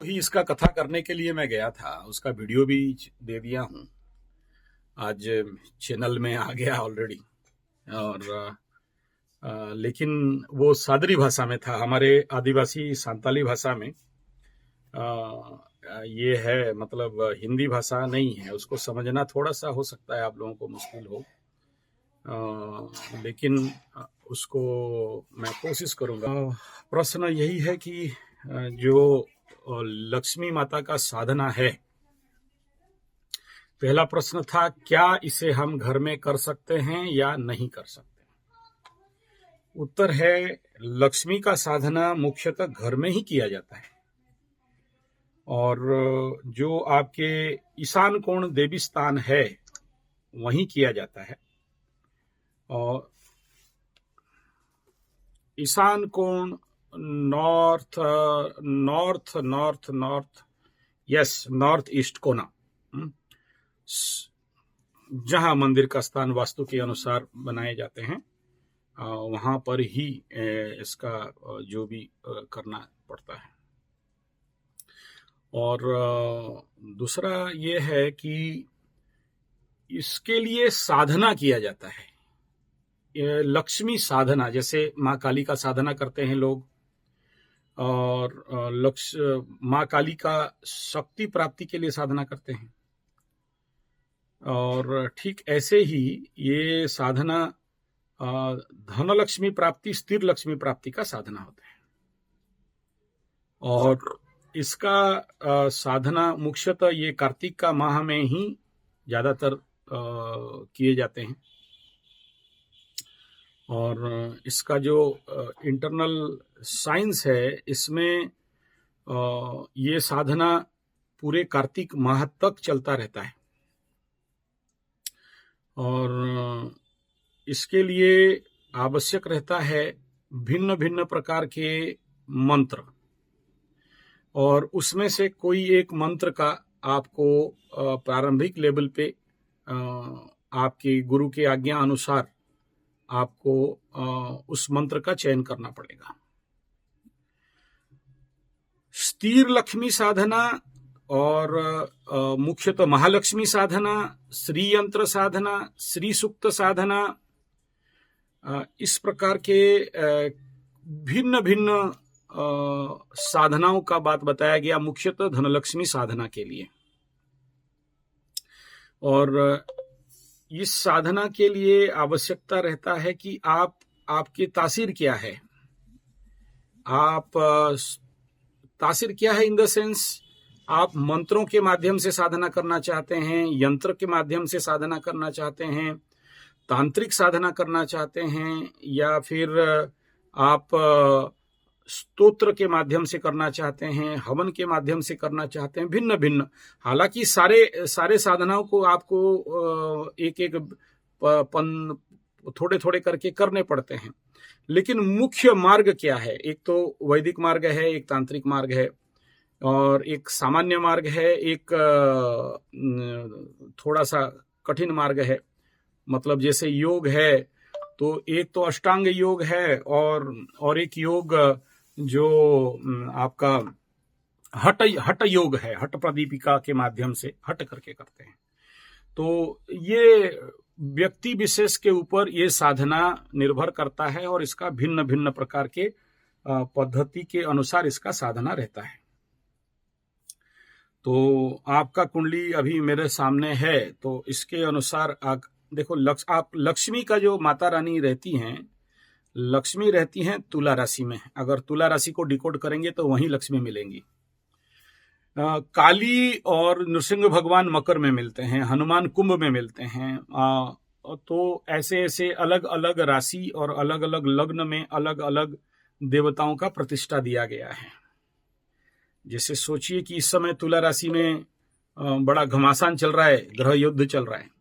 ही इसका कथा करने के लिए मैं गया था, उसका वीडियो भी दे दिया हूँ। आज चैनल में आ गया ऑलरेडी। और लेकिन वो सादरी भाषा में था, हमारे आदिवासी सांताली भाषा में। ये है, मतलब हिंदी भाषा नहीं है, उसको समझना थोड़ा सा हो सकता है आप लोगों को मुश्किल हो। लेकिन उसको मैं कोशिश करूंगा। प्रश्न यही है कि जो लक्ष्मी माता का साधना है, पहला प्रश्न था क्या इसे हम घर में कर सकते हैं या नहीं कर सकते। उत्तर है लक्ष्मी का साधना मुख्यतः घर में ही किया जाता है, और जो आपके ईशान कोण देवी स्थान है वहीं किया जाता है। और ईशान कोण north north north north yes north east कोना, जहां मंदिर का स्थान वास्तु के अनुसार बनाए जाते हैं, वहां पर ही इसका जो भी करना पड़ता है। और दूसरा ये है कि इसके लिए साधना किया जाता है, लक्ष्मी साधना, जैसे माँ काली का साधना करते हैं लोग, और माँ काली का शक्ति प्राप्ति के लिए साधना करते हैं। और ठीक ऐसे ही ये साधना धन लक्ष्मी प्राप्ति, स्थिर लक्ष्मी प्राप्ति का साधना होता है। और इसका साधना मुख्यतः ये कार्तिक का माह में ही ज्यादातर किए जाते हैं। और इसका जो इंटरनल साइंस है, इसमें ये साधना पूरे कार्तिक माह तक चलता रहता है। और इसके लिए आवश्यक रहता है भिन्न भिन्न प्रकार के मंत्र, और उसमें से कोई एक मंत्र का आपको प्रारंभिक लेवल पे आपके गुरु के आज्ञा अनुसार आपको उस मंत्र का चयन करना पड़ेगा। स्थिर लक्ष्मी साधना और मुख्यतः महालक्ष्मी साधना, श्री यंत्र साधना, श्री सूक्त साधना, इस प्रकार के भिन्न भिन्न साधनाओं का बात बताया गया, मुख्यतः धनलक्ष्मी साधना के लिए। और इस साधना के लिए आवश्यकता रहता है कि आपकी तासीर क्या है, तासीर क्या है इन द सेंस, आप मंत्रों के माध्यम से साधना करना चाहते हैं, यंत्र के माध्यम से साधना करना चाहते हैं, तांत्रिक साधना करना चाहते हैं, या फिर आप स्तोत्र के माध्यम से करना चाहते हैं, हवन के माध्यम से करना चाहते हैं, भिन्न भिन्न। हालांकि सारे साधनाओं को आपको एक एक थोड़े थोड़े करके करने पड़ते हैं, लेकिन मुख्य मार्ग क्या है? एक तो वैदिक मार्ग है, एक तांत्रिक मार्ग है, और एक सामान्य मार्ग है, एक थोड़ा सा कठिन मार्ग है। मतलब जैसे योग है तो एक तो अष्टांग योग है, और एक योग जो आपका हठ योग है, हठ प्रदीपिका के माध्यम से हट करके करते हैं। तो ये व्यक्ति विशेष के ऊपर ये साधना निर्भर करता है, और इसका भिन्न भिन्न प्रकार के पद्धति के अनुसार इसका साधना रहता है। तो आपका कुंडली अभी मेरे सामने है, तो इसके अनुसार देखो, आप लक्ष्मी का जो माता रानी रहती हैं, लक्ष्मी रहती हैं तुला राशि में। अगर तुला राशि को डिकोड करेंगे तो वहीं लक्ष्मी मिलेंगी। काली और नृसिंह भगवान मकर में मिलते हैं, हनुमान कुंभ में मिलते हैं। तो ऐसे ऐसे अलग अलग राशि और अलग अलग लग्न में अलग अलग देवताओं का प्रतिष्ठा दिया गया है। जैसे सोचिए कि इस समय तुला राशि में बड़ा घमासान चल रहा है, ग्रह युद्ध चल रहा है,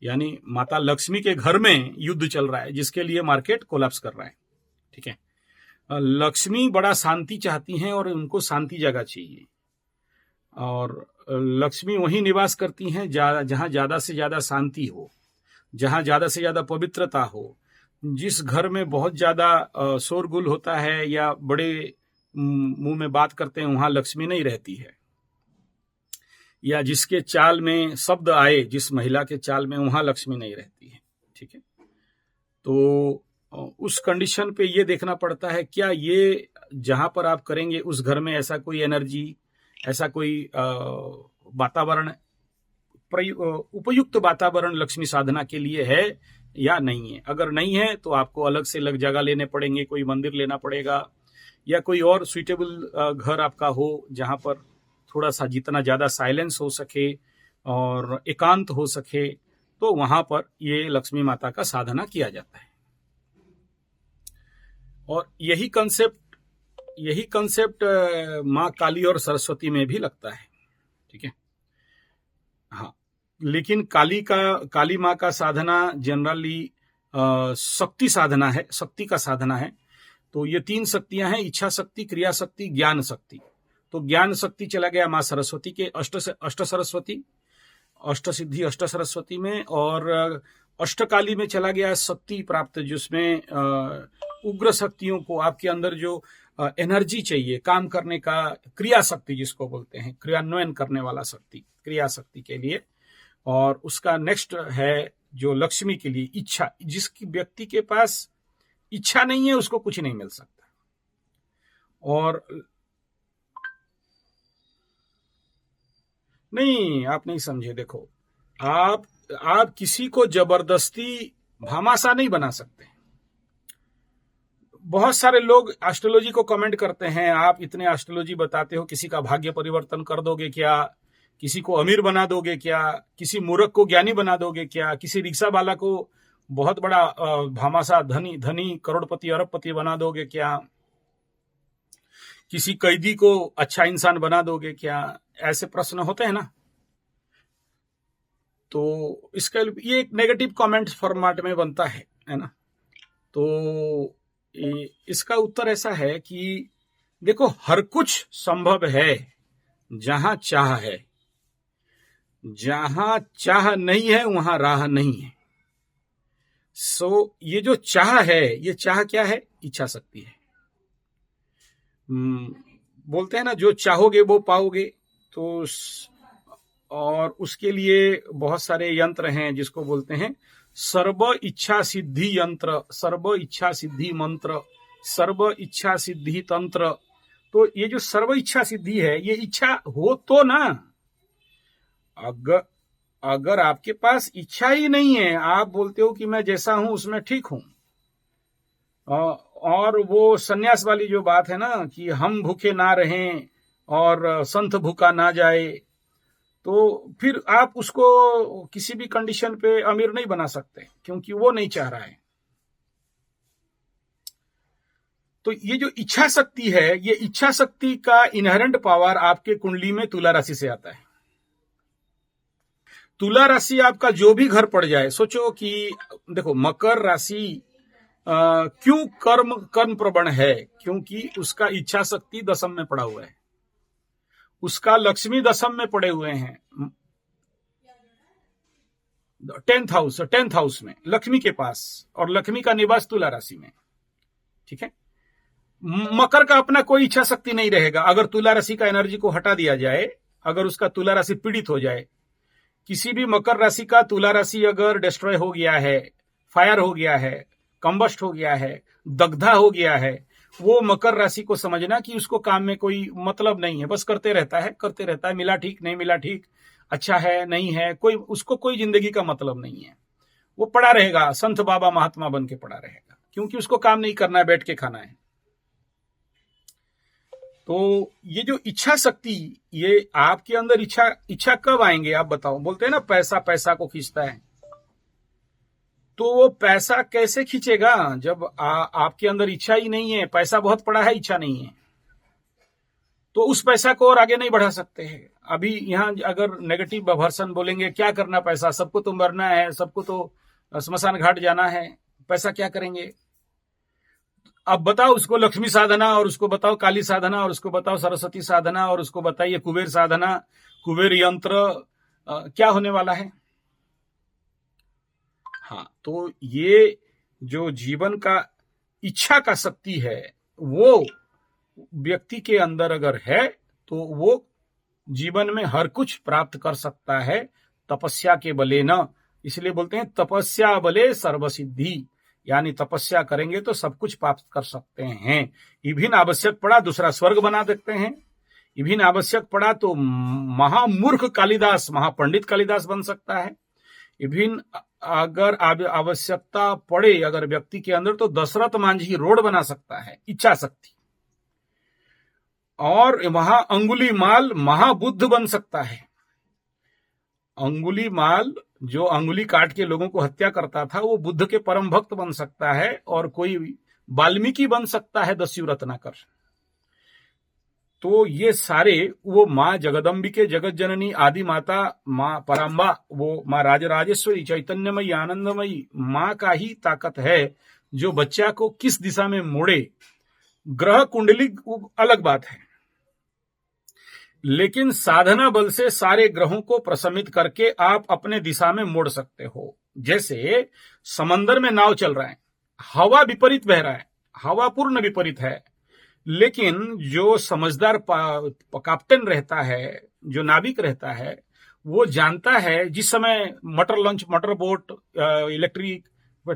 यानी माता लक्ष्मी के घर में युद्ध चल रहा है, जिसके लिए मार्केट कोलैप्स कर रहा है। ठीक है, लक्ष्मी बड़ा शांति चाहती हैं, और उनको शांति जगह चाहिए, और लक्ष्मी वहीं निवास करती हैं जहां ज्यादा से ज्यादा शांति हो, जहां ज्यादा से ज्यादा पवित्रता हो। जिस घर में बहुत ज्यादा शोरगुल होता है या बड़े मुंह में बात करते हैं वहां लक्ष्मी नहीं रहती है, या जिसके चाल में शब्द आए, जिस महिला के चाल में, वहां लक्ष्मी नहीं रहती है। ठीक है, तो उस कंडीशन पे ये देखना पड़ता है क्या ये जहां पर आप करेंगे उस घर में ऐसा कोई एनर्जी, ऐसा कोई वातावरण, उपयुक्त वातावरण लक्ष्मी साधना के लिए है या नहीं है। अगर नहीं है तो आपको अलग से अलग जगह लेने पड़ेंगे, कोई मंदिर लेना पड़ेगा, या कोई और सुइटेबल घर आपका हो जहां पर थोड़ा सा जितना ज्यादा साइलेंस हो सके और एकांत हो सके, तो वहां पर ये लक्ष्मी माता का साधना किया जाता है। और यही कंसेप्ट माँ काली और सरस्वती में भी लगता है। ठीक है, हाँ, लेकिन काली माँ का साधना जनरली शक्ति साधना है, शक्ति का साधना है। तो ये 3 शक्तियां हैं, इच्छा शक्ति, क्रिया शक्ति, ज्ञान शक्ति। तो ज्ञान शक्ति चला गया माँ सरस्वती के अष्ट सरस्वती, अष्ट सिद्धि अष्ट सरस्वती में, और अष्टकाली में चला गया शक्ति प्राप्त, जिसमें उग्र शक्तियों को, आपके अंदर जो एनर्जी चाहिए काम करने का, क्रिया शक्ति जिसको बोलते हैं, क्रियान्वयन करने वाला शक्ति, क्रिया शक्ति के लिए। और उसका नेक्स्ट है जो लक्ष्मी के लिए इच्छा, जिसकी व्यक्ति के पास इच्छा नहीं है उसको कुछ नहीं मिल सकता। और नहीं, आप नहीं समझे। देखो, आप किसी को जबरदस्ती भामाशाह नहीं बना सकते। बहुत सारे लोग एस्ट्रोलॉजी को कमेंट करते हैं, आप इतने एस्ट्रोलॉजी बताते हो, किसी का भाग्य परिवर्तन कर दोगे क्या, किसी को अमीर बना दोगे क्या, किसी मूर्ख को ज्ञानी बना दोगे क्या, किसी रिक्शा वाला को बहुत बड़ा भामाशाह धनी करोड़पति अरबपति बना दोगे क्या, किसी कैदी को अच्छा इंसान बना दोगे क्या, ऐसे प्रश्न होते हैं ना। तो इसका ये एक नेगेटिव कमेंट फॉर्मेट में बनता है ना। तो इसका उत्तर ऐसा है कि देखो, हर कुछ संभव है जहां चाह है, जहां चाह नहीं है वहां राह नहीं है। सो ये जो चाह है, ये चाह क्या है? इच्छा शक्ति है। बोलते हैं ना, जो चाहोगे वो पाओगे। तो और उसके लिए बहुत सारे यंत्र हैं जिसको बोलते हैं सर्व इच्छा सिद्धि यंत्र, सर्व इच्छा सिद्धि मंत्र, सर्व इच्छा सिद्धि तंत्र। तो ये जो सर्व इच्छा सिद्धि है, ये इच्छा हो तो ना। अगर आपके पास इच्छा ही नहीं है, आप बोलते हो कि मैं जैसा हूं उसमें ठीक हूं, और वो सन्यास वाली जो बात है ना कि हम भूखे ना रहें और संत भूखा ना जाए, तो फिर आप उसको किसी भी कंडीशन पे अमीर नहीं बना सकते, क्योंकि वो नहीं चाह रहा है। तो ये जो इच्छा शक्ति है, ये इच्छा शक्ति का इनहेरेंट पावर आपके कुंडली में तुला राशि से आता है। तुला राशि आपका जो भी घर पड़ जाए, सोचो कि देखो, मकर राशि क्यों कर्म प्रवण है? क्योंकि उसका इच्छा शक्ति दशम में पड़ा हुआ है, उसका लक्ष्मी दशम में पड़े हुए हैं, 10th हाउस में लक्ष्मी के पास, और लक्ष्मी का निवास तुला राशि में। ठीक है, मकर का अपना कोई इच्छा शक्ति नहीं रहेगा। अगर तुला राशि का एनर्जी को हटा दिया जाए, अगर उसका तुला राशि पीड़ित हो जाए, किसी भी मकर राशि का तुला राशि अगर डिस्ट्रॉय हो गया है, फायर हो गया है, कंबस्ट हो गया है, दग्धा हो गया है, वो मकर राशि को समझना कि उसको काम में कोई मतलब नहीं है, बस करते रहता है, मिला ठीक, नहीं मिला ठीक, अच्छा है नहीं है, उसको कोई जिंदगी का मतलब नहीं है। वो पड़ा रहेगा, संत बाबा महात्मा बन के पड़ा रहेगा, क्योंकि उसको काम नहीं करना है, बैठ के खाना है। तो ये जो इच्छा शक्ति, ये आपके अंदर इच्छा कब आएंगे आप बताओ? बोलते हैं ना, पैसा पैसा को खींचता है। तो वो पैसा कैसे खींचेगा जब आपके अंदर इच्छा ही नहीं है? पैसा बहुत पड़ा है, इच्छा नहीं है, तो उस पैसा को और आगे नहीं बढ़ा सकते हैं। अभी यहां अगर नेगेटिव वर्सन बोलेंगे, क्या करना पैसा, सबको तो मरना है, सबको तो स्मशान घाट जाना है, पैसा क्या करेंगे? अब बताओ उसको लक्ष्मी साधना, और उसको बताओ काली साधना, और उसको बताओ सरस्वती साधना, और उसको बताइए कुबेर साधना, कुबेर यंत्र, क्या होने वाला है? हाँ, तो ये जो जीवन का इच्छा का शक्ति है, वो व्यक्ति के अंदर अगर है तो वो जीवन में हर कुछ प्राप्त कर सकता है तपस्या के बले न। इसलिए बोलते हैं तपस्या बले सर्वसिद्धि, यानी तपस्या करेंगे तो सब कुछ प्राप्त कर सकते हैं। इभिन्न आवश्यक पड़ा दूसरा स्वर्ग बना देते हैं, इभिन्न आवश्यक पड़ा तो महामूर्ख कालिदास महापंडित कालिदास बन सकता है, इभिन्न अगर आवश्यकता पड़े अगर व्यक्ति के अंदर तो दशरथ मांझी रोड बना सकता है, इच्छा शक्ति। और वहां अंगुलीमाल महाबुद्ध बन सकता है। अंगुलीमाल जो अंगुली काट के लोगों को हत्या करता था वो बुद्ध के परम भक्त बन सकता है, और कोई वाल्मीकि बन सकता है दस्यु रत्नाकर। तो ये सारे वो माँ जगदम्बिके जगत जननी आदि माता माँ पराम्बा, वो माँ राजराजेश्वरी चैतन्यमयी आनंदमयी माँ का ही ताकत है जो बच्चा को किस दिशा में मोड़े। ग्रह कुंडली अलग बात है, लेकिन साधना बल से सारे ग्रहों को प्रशमित करके आप अपने दिशा में मोड़ सकते हो। जैसे समंदर में नाव चल रहा है, हवा विपरीत बह रहा है, हवा पूर्ण विपरीत है, लेकिन जो समझदार कैप्टन रहता है, जो नाविक रहता है, वो जानता है जिस समय मोटर बोट इलेक्ट्रिक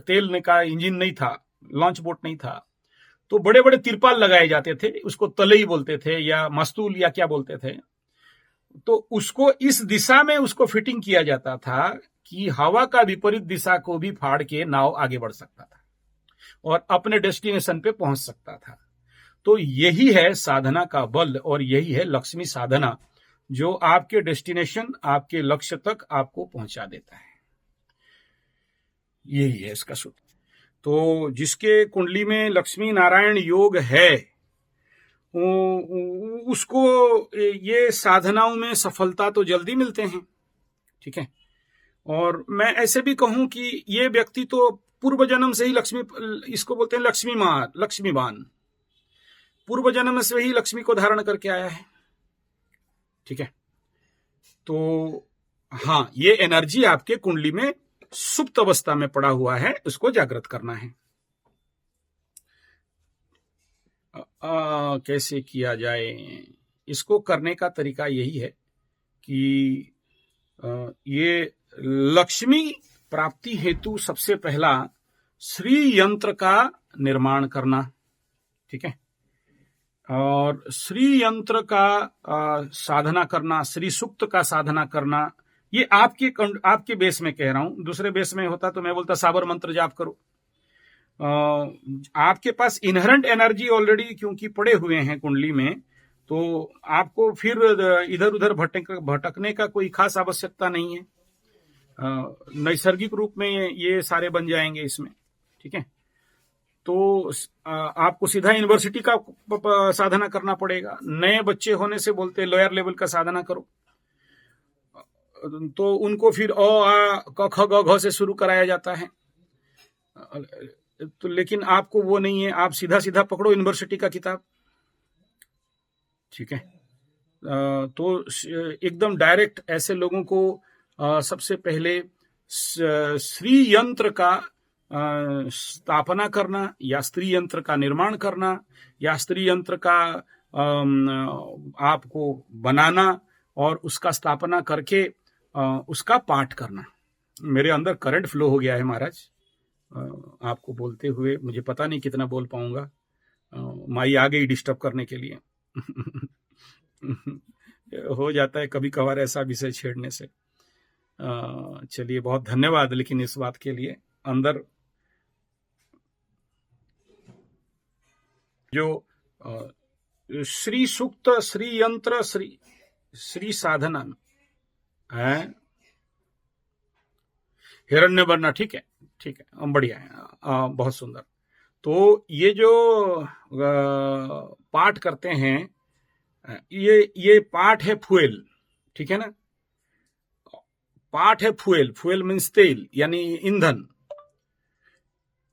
तेल का इंजन नहीं था, लॉन्च बोट नहीं था, तो बड़े बड़े तिरपाल लगाए जाते थे, उसको तलई बोलते थे या मस्तूल या क्या बोलते थे। तो उसको इस दिशा में उसको फिटिंग किया जाता था कि हवा का विपरीत दिशा को भी फाड़ के नाव आगे बढ़ सकता था और अपने डेस्टिनेशन पे पहुंच सकता था। तो यही है साधना का बल और यही है लक्ष्मी साधना, जो आपके डेस्टिनेशन आपके लक्ष्य तक आपको पहुंचा देता है। यही है इसका सूत्र। तो जिसके कुंडली में लक्ष्मी नारायण योग है उसको ये साधनाओं में सफलता तो जल्दी मिलते हैं, ठीक है। और मैं ऐसे भी कहूं कि ये व्यक्ति तो पूर्व जन्म से ही लक्ष्मी, इसको बोलते हैं लक्ष्मीवान, पूर्व जन्म से ही लक्ष्मी को धारण करके आया है, ठीक है। तो हाँ, ये एनर्जी आपके कुंडली में सुप्त अवस्था में पड़ा हुआ है, उसको जागृत करना है। कैसे किया जाए? इसको करने का तरीका यही है कि ये लक्ष्मी प्राप्ति हेतु सबसे पहला श्री यंत्र का निर्माण करना, ठीक है। और श्री यंत्र का साधना करना, श्री सूक्त का साधना करना, ये आपके बेस में कह रहा हूं। दूसरे बेस में होता तो मैं बोलता साबर मंत्र जाप करो। आपके पास इनहेरेंट एनर्जी ऑलरेडी क्योंकि पड़े हुए हैं कुंडली में, तो आपको फिर इधर उधर भटकने का कोई खास आवश्यकता नहीं है। नैसर्गिक रूप में ये सारे बन जाएंगे इसमें, ठीक है। तो आपको सीधा यूनिवर्सिटी का साधना करना पड़ेगा। नए बच्चे होने से बोलते लोअर लेवल का साधना करो, तो उनको फिर अ आ क ख ग घ से शुरू कराया जाता है। तो लेकिन आपको वो नहीं है, आप सीधा सीधा पकड़ो यूनिवर्सिटी का किताब, ठीक है। तो एकदम डायरेक्ट ऐसे लोगों को सबसे पहले श्री यंत्र का स्थापना करना या स्त्री यंत्र का निर्माण करना या स्त्री यंत्र का आपको बनाना और उसका स्थापना करके उसका पाठ करना। मेरे अंदर करंट फ्लो हो गया है महाराज, आपको बोलते हुए मुझे पता नहीं कितना बोल पाऊंगा। माई आ गई डिस्टर्ब करने के लिए। हो जाता है कभी कभार ऐसा विषय छेड़ने से। चलिए, बहुत धन्यवाद लेकिन इस बात के लिए। अंदर जो श्री सूक्त, श्री यंत्र, श्री साधना है, हिरण्य वर्ण, ठीक है, ठीक है, बढ़िया है, बहुत सुंदर। तो ये जो पाठ करते हैं, ये पाठ है फ्यूल, ठीक है ना। पाठ है फ्यूल मीन्स तेल यानी ईंधन।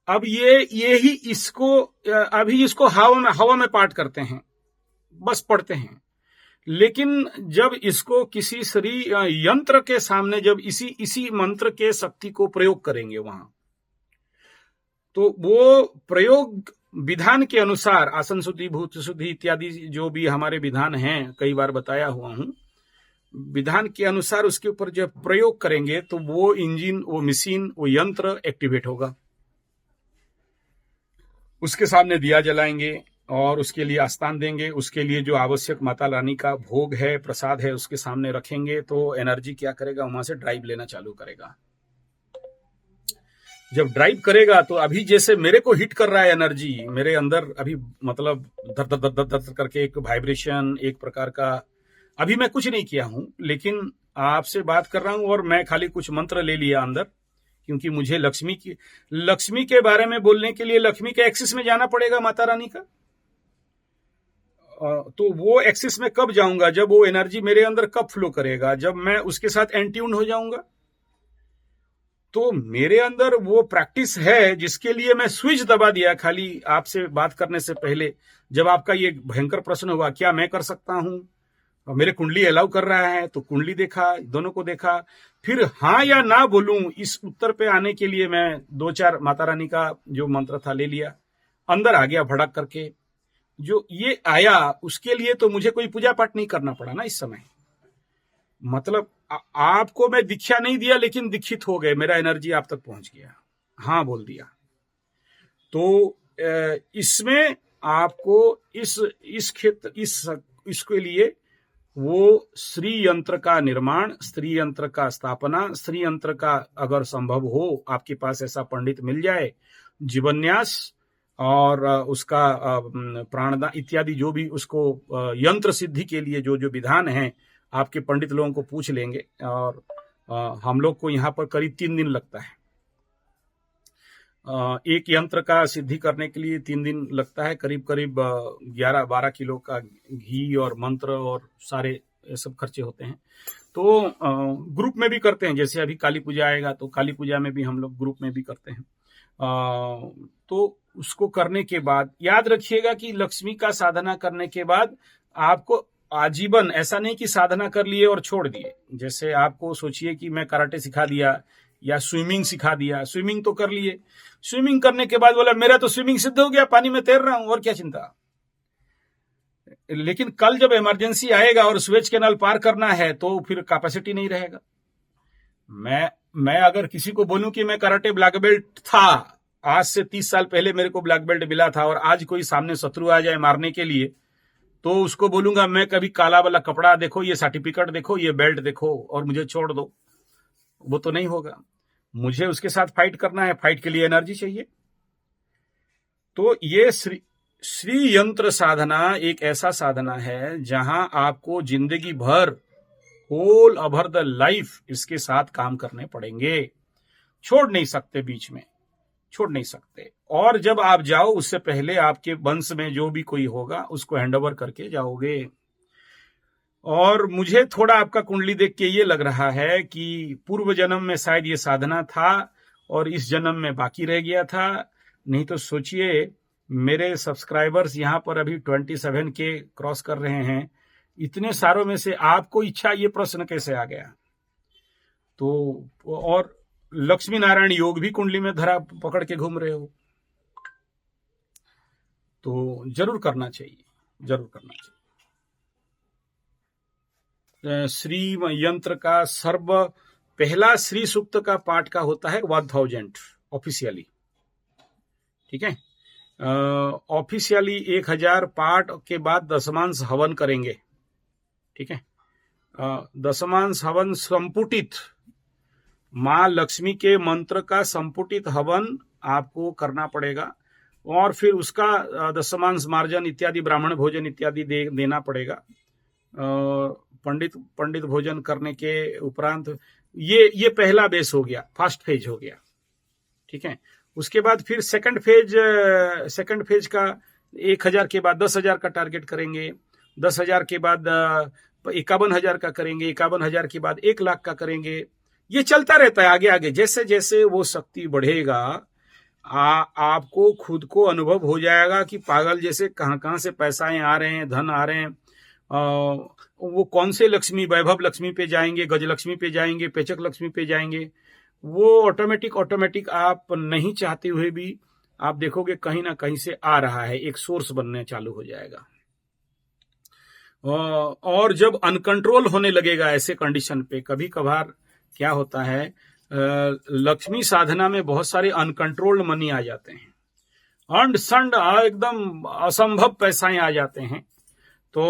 अब ये ही इसको अभी इसको हवा में पाठ करते हैं, बस पढ़ते हैं। लेकिन जब इसको किसी श्री यंत्र के सामने जब इसी मंत्र के शक्ति को प्रयोग करेंगे वहां, तो वो प्रयोग विधान के अनुसार आसन शुद्धि, भूत शुद्धि इत्यादि जो भी हमारे विधान हैं, कई बार बताया हुआ हूं, विधान के अनुसार उसके ऊपर जब प्रयोग करेंगे तो वो इंजन, वो मशीन, वो यंत्र एक्टिवेट होगा। उसके सामने दिया जलाएंगे और उसके लिए आस्थान देंगे, उसके लिए जो आवश्यक माता रानी का भोग है, प्रसाद है, उसके सामने रखेंगे तो एनर्जी क्या करेगा, वहां से ड्राइव लेना चालू करेगा। जब ड्राइव करेगा तो अभी जैसे मेरे को हिट कर रहा है एनर्जी, मेरे अंदर अभी मतलब धर धर धर धर करके एक वाइब्रेशन, एक प्रकार का, अभी मैं कुछ नहीं किया हूं, लेकिन आपसे बात कर रहा हूं और मैं खाली कुछ मंत्र ले लिया अंदर, क्योंकि मुझे लक्ष्मी के बारे में बोलने के लिए लक्ष्मी के एक्सिस में जाना पड़ेगा, माता रानी का। तो वो एक्सिस में कब जाऊंगा, जब वो एनर्जी मेरे अंदर कब फ्लो करेगा, जब मैं उसके साथ एंट्यून हो जाऊंगा। तो मेरे अंदर वो प्रैक्टिस है जिसके लिए मैं स्विच दबा दिया खाली आपसे बात करने से पहले। जब आपका ये भयंकर प्रश्न हुआ क्या मैं कर सकता हूं, मेरे कुंडली अलाउ कर रहा है, तो कुंडली देखा, दोनों को देखा, फिर हाँ या ना बोलूं, इस उत्तर पे आने के लिए मैं 2-4 माता रानी का जो मंत्र था ले लिया, अंदर आ गया भड़क करके। जो ये आया उसके लिए तो मुझे कोई पूजा पाठ नहीं करना पड़ा ना इस समय। मतलब आपको मैं दीक्षा नहीं दिया लेकिन दीक्षित हो गए, मेरा एनर्जी आप तक पहुंच गया, हाँ बोल दिया। तो इसमें आपको इस क्षेत्र इसके लिए वो श्री यंत्र का निर्माण, श्री यंत्र का स्थापना, श्री यंत्र का अगर संभव हो आपके पास ऐसा पंडित मिल जाए, जीवन्यास और उसका प्राणदान इत्यादि जो भी उसको यंत्र सिद्धि के लिए जो जो विधान है, आपके पंडित लोगों को पूछ लेंगे। और हम लोग को यहाँ पर करीब 3 दिन लगता है, एक यंत्र का सिद्धि करने के लिए 3 दिन लगता है, करीब 11-12 किलो का घी और मंत्र और सारे सब खर्चे होते हैं। तो ग्रुप में भी करते हैं, जैसे अभी काली पूजा आएगा तो काली पूजा में भी हम लोग ग्रुप में भी करते हैं। तो उसको करने के बाद याद रखिएगा कि लक्ष्मी का साधना करने के बाद आपको आजीवन, ऐसा नहीं कि साधना कर लिए और छोड़ दिए। जैसे आपको सोचिए कि मैं कराटे सिखा दिया या स्विमिंग सिखा दिया, स्विमिंग तो कर लिए, स्विमिंग करने के बाद बोला मेरा तो स्विमिंग सिद्ध हो गया, पानी में तैर रहा हूं और क्या चिंता। लेकिन कल जब इमरजेंसी आएगा और स्वेज कैनाल पार करना है तो फिर कैपेसिटी नहीं रहेगा। मैं अगर किसी को बोलूं कि मैं कराटे ब्लैक बेल्ट था, आज से 30 साल पहले मेरे को ब्लैक बेल्ट मिला था, और आज कोई सामने शत्रु आ जाए मारने के लिए तो उसको बोलूंगा मैं कभी काला वाला कपड़ा देखो, ये सर्टिफिकेट देखो, ये बेल्ट देखो और मुझे छोड़ दो, वो तो नहीं होगा। मुझे उसके साथ फाइट करना है, फाइट के लिए एनर्जी चाहिए। तो ये श्री यंत्र साधना एक ऐसा साधना है जहां आपको जिंदगी भर, होल ओवर द लाइफ इसके साथ काम करने पड़ेंगे, छोड़ नहीं सकते, बीच में छोड़ नहीं सकते। और जब आप जाओ उससे पहले आपके वंश में जो भी कोई होगा उसको हैंडओवर करके जाओगे। और मुझे थोड़ा आपका कुंडली देख के ये लग रहा है कि पूर्व जन्म में शायद ये साधना था और इस जन्म में बाकी रह गया था। नहीं तो सोचिए, मेरे सब्सक्राइबर्स यहाँ पर अभी 27 के क्रॉस कर रहे हैं, इतने सारों में से आपको इच्छा ये प्रश्न कैसे आ गया। तो और लक्ष्मी नारायण योग भी कुंडली में धरा पकड़ के घूम रहे हो, तो जरूर करना चाहिए, जरूर करना चाहिए। श्री यंत्र का पहला श्री सूक्त का पाठ का होता है 1000 ऑफिशियली, ठीक है। ऑफिशियली 1000 पाठ के बाद दशमांश हवन करेंगे, ठीक है। दशमांश हवन संपुटित, माँ लक्ष्मी के मंत्र का संपुटित हवन आपको करना पड़ेगा, और फिर उसका दशमांश मार्जन इत्यादि, ब्राह्मण भोजन इत्यादि देना पड़ेगा। पंडित भोजन करने के उपरांत ये पहला बेस हो गया, फर्स्ट फेज हो गया, ठीक है। उसके बाद फिर सेकंड फेज का 1000 के बाद 10,000 का टारगेट करेंगे, 10,000 के बाद 51,000 का करेंगे, 51,000 के बाद 1 लाख का करेंगे। ये चलता रहता है आगे आगे, जैसे जैसे वो शक्ति बढ़ेगा आपको खुद को अनुभव हो जाएगा कि पागल जैसे कहां से पैसाएं आ रहे हैं, धन आ रहे हैं। वो कौन से लक्ष्मी, वैभव लक्ष्मी पे जाएंगे, गजलक्ष्मी पे जाएंगे, पेचक लक्ष्मी पे जाएंगे, वो ऑटोमेटिक आप नहीं चाहते हुए भी आप देखोगे कहीं ना कहीं से आ रहा है, एक सोर्स बनने चालू हो जाएगा। और जब अनकंट्रोल होने लगेगा ऐसे कंडीशन पे, कभी कभार क्या होता है, लक्ष्मी साधना में बहुत सारे अनकंट्रोल्ड मनी आ जाते हैं, अंड संड एकदम असंभव पैसाएं आ जाते हैं। तो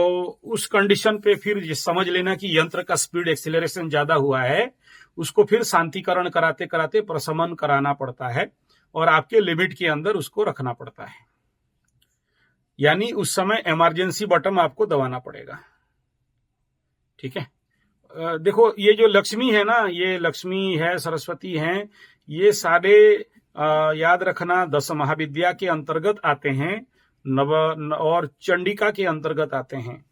उस कंडीशन पे फिर समझ लेना कि यंत्र का स्पीड एक्सीलरेशन ज्यादा हुआ है, उसको फिर शांतिकरण कराते कराते प्रशमन कराना पड़ता है और आपके लिमिट के अंदर उसको रखना पड़ता है। यानी उस समय इमरजेंसी बटन आपको दबाना पड़ेगा। ठीक है। देखो ये जो लक्ष्मी है ना, ये लक्ष्मी है, सरस्वती हैं, ये सारे याद रखना 10 महाविद्या के अंतर्गत आते हैं, और चंडिका के अंतर्गत आते हैं,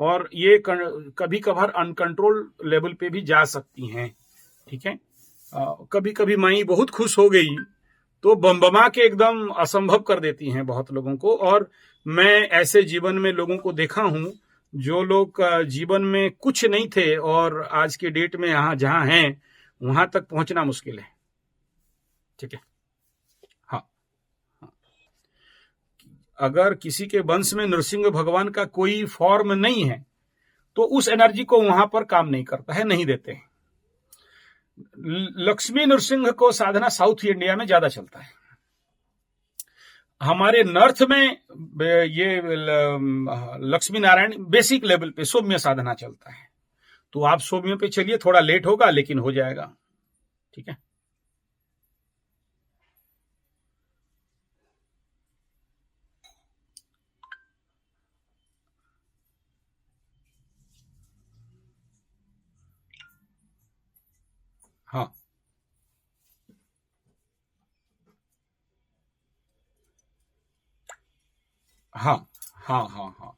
और ये कभी कभार अनकंट्रोल लेवल पे भी जा सकती हैं। ठीक है। कभी कभी माई बहुत खुश हो गई तो बमबमा के एकदम असंभव कर देती हैं बहुत लोगों को। और मैं ऐसे जीवन में लोगों को देखा हूं, जो लोग जीवन में कुछ नहीं थे और आज के डेट में यहाँ जहां हैं वहां तक पहुंचना मुश्किल है। ठीक है। हाँ, हाँ। अगर किसी के वंश में नृसिंह भगवान का कोई फॉर्म नहीं है तो उस एनर्जी को वहां पर काम नहीं करता है, नहीं देते हैं। लक्ष्मी नृसिंह को साधना साउथ इंडिया में ज्यादा चलता है। हमारे नॉर्थ में ये लक्ष्मी नारायण बेसिक लेवल पे सौम्य साधना चलता है। तो आप सौम्य पे चलिए, थोड़ा लेट होगा लेकिन हो जाएगा। ठीक है। हाँ, हाँ, हाँ, हाँ, हाँ।